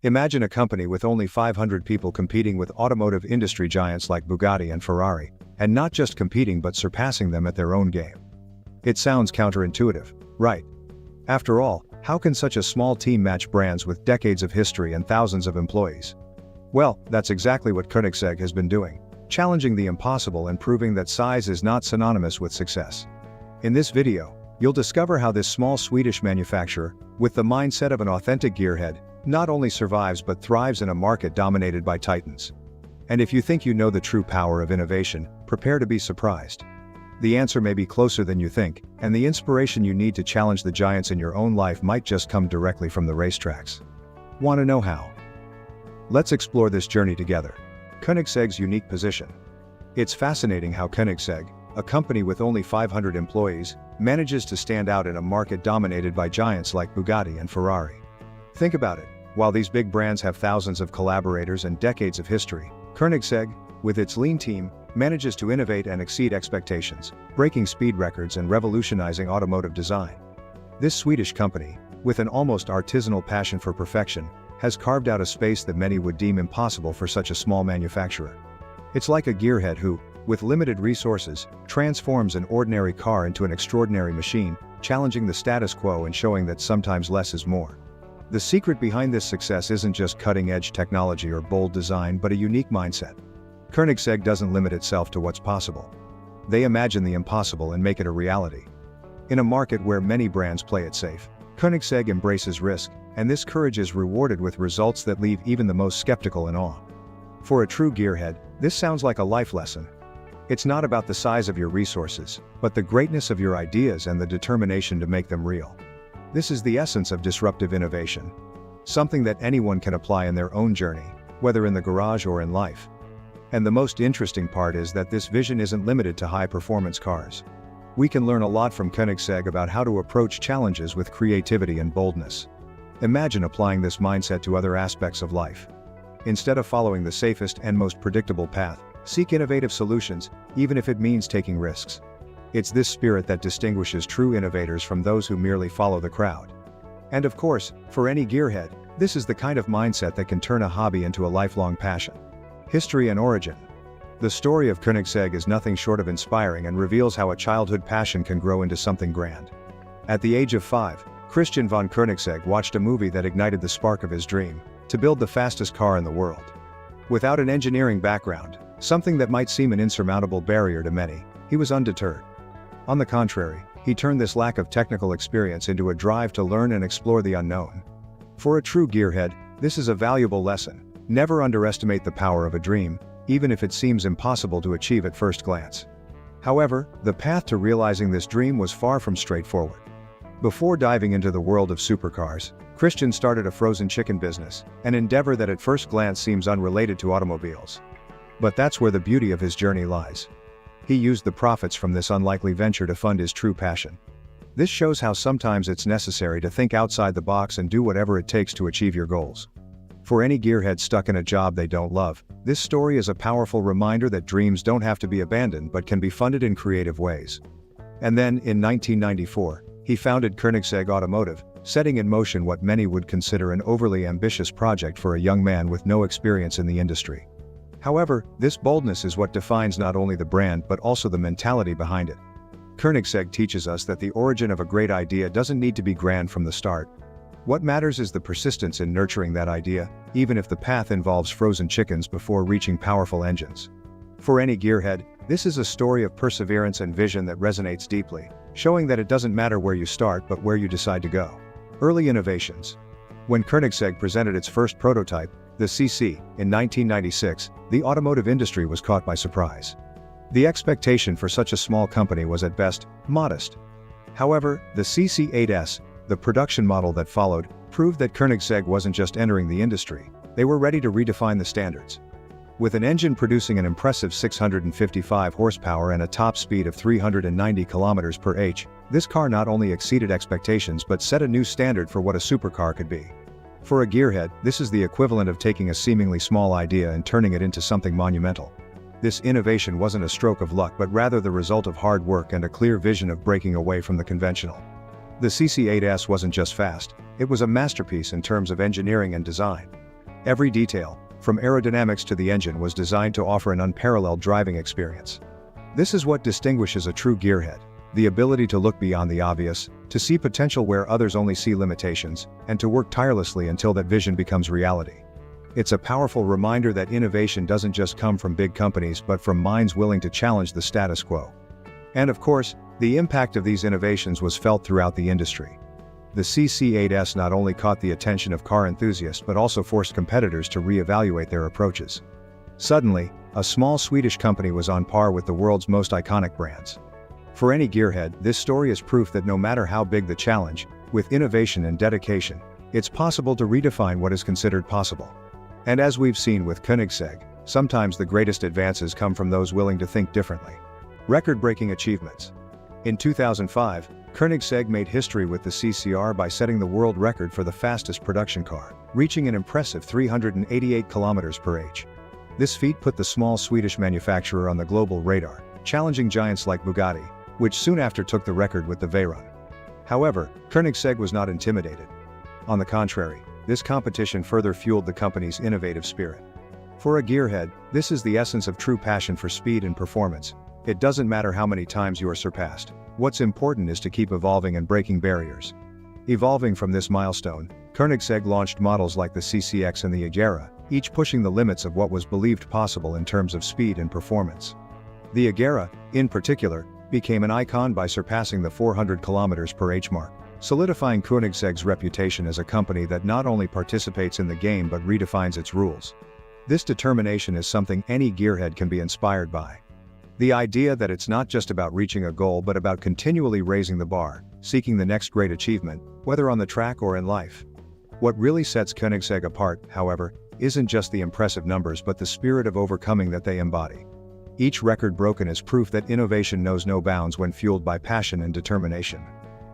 Imagine a company with only 500 people competing with automotive industry giants like Bugatti and Ferrari, and not just competing but surpassing them at their own game. It sounds counterintuitive, right? After all, how can such a small team match brands with decades of history and thousands of employees? Well, that's exactly what Koenigsegg has been doing, challenging the impossible and proving that size is not synonymous with success. In this video, you'll discover how this small Swedish manufacturer, with the mindset of an authentic gearhead, not only survives but thrives in a market dominated by titans. And if you think you know the true power of innovation, prepare to be surprised. The answer may be closer than you think, and the inspiration you need to challenge the giants in your own life might just come directly from the racetracks. Want to know how? Let's explore this journey together. Koenigsegg's unique position. It's fascinating how Koenigsegg, a company with only 500 employees, manages to stand out in a market dominated by giants like Bugatti and Ferrari. Think about it. While these big brands have thousands of collaborators and decades of history, Koenigsegg, with its lean team, manages to innovate and exceed expectations, breaking speed records and revolutionizing automotive design. This Swedish company, with an almost artisanal passion for perfection, has carved out a space that many would deem impossible for such a small manufacturer. It's like a gearhead who, with limited resources, transforms an ordinary car into an extraordinary machine, challenging the status quo and showing that sometimes less is more. The secret behind this success isn't just cutting-edge technology or bold design but a unique mindset. Koenigsegg doesn't limit itself to what's possible. They imagine the impossible and make it a reality. In a market where many brands play it safe, Koenigsegg embraces risk, and this courage is rewarded with results that leave even the most skeptical in awe. For a true gearhead, this sounds like a life lesson. It's not about the size of your resources, but the greatness of your ideas and the determination to make them real. This is the essence of disruptive innovation. Something that anyone can apply in their own journey, whether in the garage or in life. And the most interesting part is that this vision isn't limited to high-performance cars. We can learn a lot from Koenigsegg about how to approach challenges with creativity and boldness. Imagine applying this mindset to other aspects of life. Instead of following the safest and most predictable path, seek innovative solutions, even if it means taking risks. It's this spirit that distinguishes true innovators from those who merely follow the crowd. And of course, for any gearhead, this is the kind of mindset that can turn a hobby into a lifelong passion. History and origin. The story of Koenigsegg is nothing short of inspiring and reveals how a childhood passion can grow into something grand. At the age of 5, Christian von Koenigsegg watched a movie that ignited the spark of his dream, to build the fastest car in the world. Without an engineering background, something that might seem an insurmountable barrier to many, he was undeterred. On the contrary, he turned this lack of technical experience into a drive to learn and explore the unknown. For a true gearhead, this is a valuable lesson. Never underestimate the power of a dream, even if it seems impossible to achieve at first glance. However, the path to realizing this dream was far from straightforward. Before diving into the world of supercars, Christian started a frozen chicken business, an endeavor that at first glance seems unrelated to automobiles. But that's where the beauty of his journey lies. He used the profits from this unlikely venture to fund his true passion. This shows how sometimes it's necessary to think outside the box and do whatever it takes to achieve your goals. For any gearhead stuck in a job they don't love, this story is a powerful reminder that dreams don't have to be abandoned but can be funded in creative ways. And then, in 1994, he founded Koenigsegg Automotive, setting in motion what many would consider an overly ambitious project for a young man with no experience in the industry. However, this boldness is what defines not only the brand but also the mentality behind it. Koenigsegg teaches us that the origin of a great idea doesn't need to be grand from the start. What matters is the persistence in nurturing that idea, even if the path involves frozen chickens before reaching powerful engines. For any gearhead, this is a story of perseverance and vision that resonates deeply, showing that it doesn't matter where you start but where you decide to go. Early innovations. When Koenigsegg presented its first prototype, the CC, in 1996, the automotive industry was caught by surprise. The expectation for such a small company was at best modest. However, the CC8S, the production model that followed, proved that Koenigsegg wasn't just entering the industry, they were ready to redefine the standards. With an engine producing an impressive 655 horsepower and a top speed of 390 km per h, this car not only exceeded expectations but set a new standard for what a supercar could be. For a gearhead, this is the equivalent of taking a seemingly small idea and turning it into something monumental. This innovation wasn't a stroke of luck but rather the result of hard work and a clear vision of breaking away from the conventional. The CC8S wasn't just fast, it was a masterpiece in terms of engineering and design. Every detail, from aerodynamics to the engine, was designed to offer an unparalleled driving experience. This is what distinguishes a true gearhead: the ability to look beyond the obvious, to see potential where others only see limitations, and to work tirelessly until that vision becomes reality. It's a powerful reminder that innovation doesn't just come from big companies but from minds willing to challenge the status quo. And of course, the impact of these innovations was felt throughout the industry. The CC8S not only caught the attention of car enthusiasts but also forced competitors to re-evaluate their approaches. Suddenly, a small Swedish company was on par with the world's most iconic brands. For any gearhead, this story is proof that no matter how big the challenge, with innovation and dedication, it's possible to redefine what is considered possible. And as we've seen with Koenigsegg, sometimes the greatest advances come from those willing to think differently. Record-breaking achievements. In 2005, Koenigsegg made history with the CCR by setting the world record for the fastest production car, reaching an impressive 388 km/h. This feat put the small Swedish manufacturer on the global radar, challenging giants like Bugatti, which soon after took the record with the Veyron. However, Koenigsegg was not intimidated. On the contrary, this competition further fueled the company's innovative spirit. For a gearhead, this is the essence of true passion for speed and performance. It doesn't matter how many times you are surpassed. What's important is to keep evolving and breaking barriers. Evolving from this milestone, Koenigsegg launched models like the CCX and the Agera, each pushing the limits of what was believed possible in terms of speed and performance. The Agera, in particular, became an icon by surpassing the 400 km/h mark, solidifying Koenigsegg's reputation as a company that not only participates in the game but redefines its rules. This determination is something any gearhead can be inspired by. The idea that it's not just about reaching a goal but about continually raising the bar, seeking the next great achievement, whether on the track or in life. What really sets Koenigsegg apart, however, isn't just the impressive numbers but the spirit of overcoming that they embody. Each record broken is proof that innovation knows no bounds when fueled by passion and determination.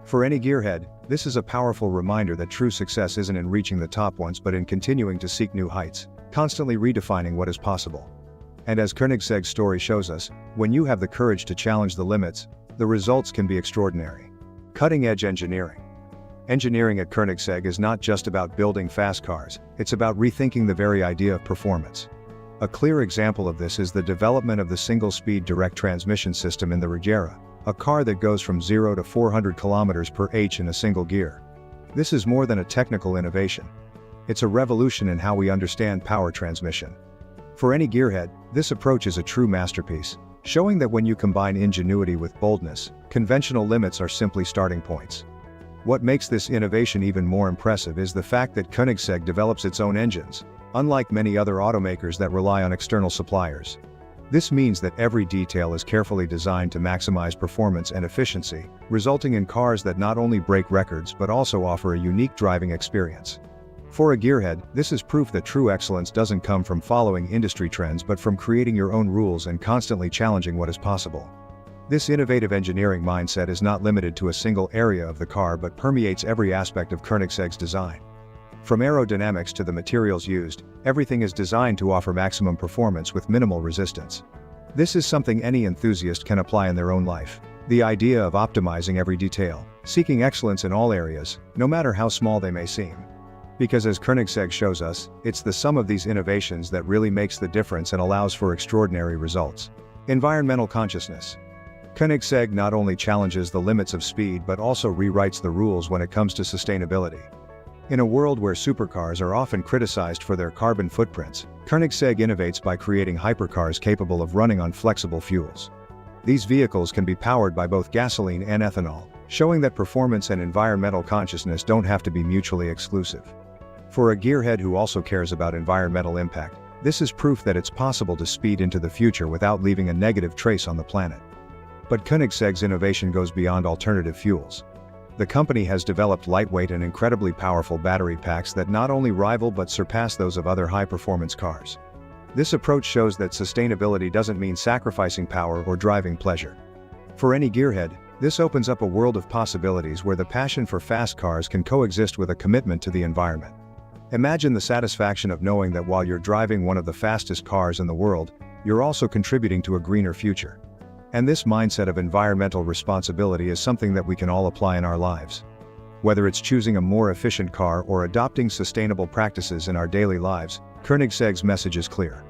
For any gearhead, this is a powerful reminder that true success isn't in reaching the top once but in continuing to seek new heights, constantly redefining what is possible. And as Koenigsegg's story shows us, when you have the courage to challenge the limits, the results can be extraordinary. Cutting-edge engineering. Engineering at Koenigsegg is not just about building fast cars, it's about rethinking the very idea of performance. A clear example of this is the development of the single-speed direct transmission system in the Agera, a car that goes from 0 to 400 km/h in a single gear. This is more than a technical innovation. It's a revolution in how we understand power transmission. For any gearhead, this approach is a true masterpiece, showing that when you combine ingenuity with boldness, conventional limits are simply starting points. What makes this innovation even more impressive is the fact that Koenigsegg develops its own engines, unlike many other automakers that rely on external suppliers. This means that every detail is carefully designed to maximize performance and efficiency, resulting in cars that not only break records but also offer a unique driving experience. For a gearhead, this is proof that true excellence doesn't come from following industry trends but from creating your own rules and constantly challenging what is possible. This innovative engineering mindset is not limited to a single area of the car but permeates every aspect of Koenigsegg's design. From aerodynamics to the materials used, everything is designed to offer maximum performance with minimal resistance. This is something any enthusiast can apply in their own life. The idea of optimizing every detail, seeking excellence in all areas, no matter how small they may seem. Because as Koenigsegg shows us, it's the sum of these innovations that really makes the difference and allows for extraordinary results. Environmental consciousness. Koenigsegg not only challenges the limits of speed but also rewrites the rules when it comes to sustainability. In a world where supercars are often criticized for their carbon footprints, Koenigsegg innovates by creating hypercars capable of running on flexible fuels. These vehicles can be powered by both gasoline and ethanol, showing that performance and environmental consciousness don't have to be mutually exclusive. For a gearhead who also cares about environmental impact, this is proof that it's possible to speed into the future without leaving a negative trace on the planet. But Koenigsegg's innovation goes beyond alternative fuels. The company has developed lightweight and incredibly powerful battery packs that not only rival but surpass those of other high-performance cars. This approach shows that sustainability doesn't mean sacrificing power or driving pleasure. For any gearhead, this opens up a world of possibilities where the passion for fast cars can coexist with a commitment to the environment. Imagine the satisfaction of knowing that while you're driving one of the fastest cars in the world, you're also contributing to a greener future. And this mindset of environmental responsibility is something that we can all apply in our lives. Whether it's choosing a more efficient car or adopting sustainable practices in our daily lives, Koenigsegg's message is clear.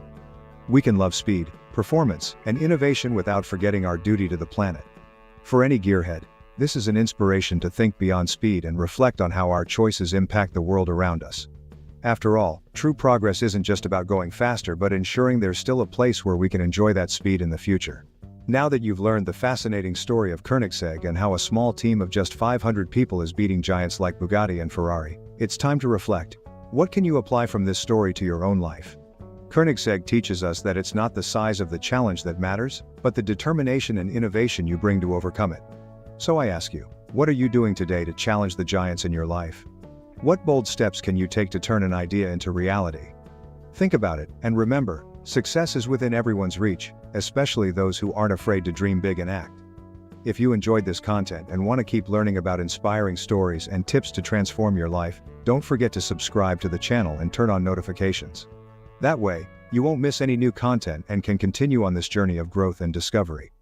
We can love speed, performance, and innovation without forgetting our duty to the planet. For any gearhead, this is an inspiration to think beyond speed and reflect on how our choices impact the world around us. After all, true progress isn't just about going faster but ensuring there's still a place where we can enjoy that speed in the future. Now that you've learned the fascinating story of Koenigsegg and how a small team of just 500 people is beating giants like Bugatti and Ferrari, it's time to reflect. What can you apply from this story to your own life? Koenigsegg teaches us that it's not the size of the challenge that matters, but the determination and innovation you bring to overcome it. So I ask you, what are you doing today to challenge the giants in your life? What bold steps can you take to turn an idea into reality? Think about it, and remember, success is within everyone's reach, especially those who aren't afraid to dream big and act. If you enjoyed this content and want to keep learning about inspiring stories and tips to transform your life, don't forget to subscribe to the channel and turn on notifications. That way, you won't miss any new content and can continue on this journey of growth and discovery.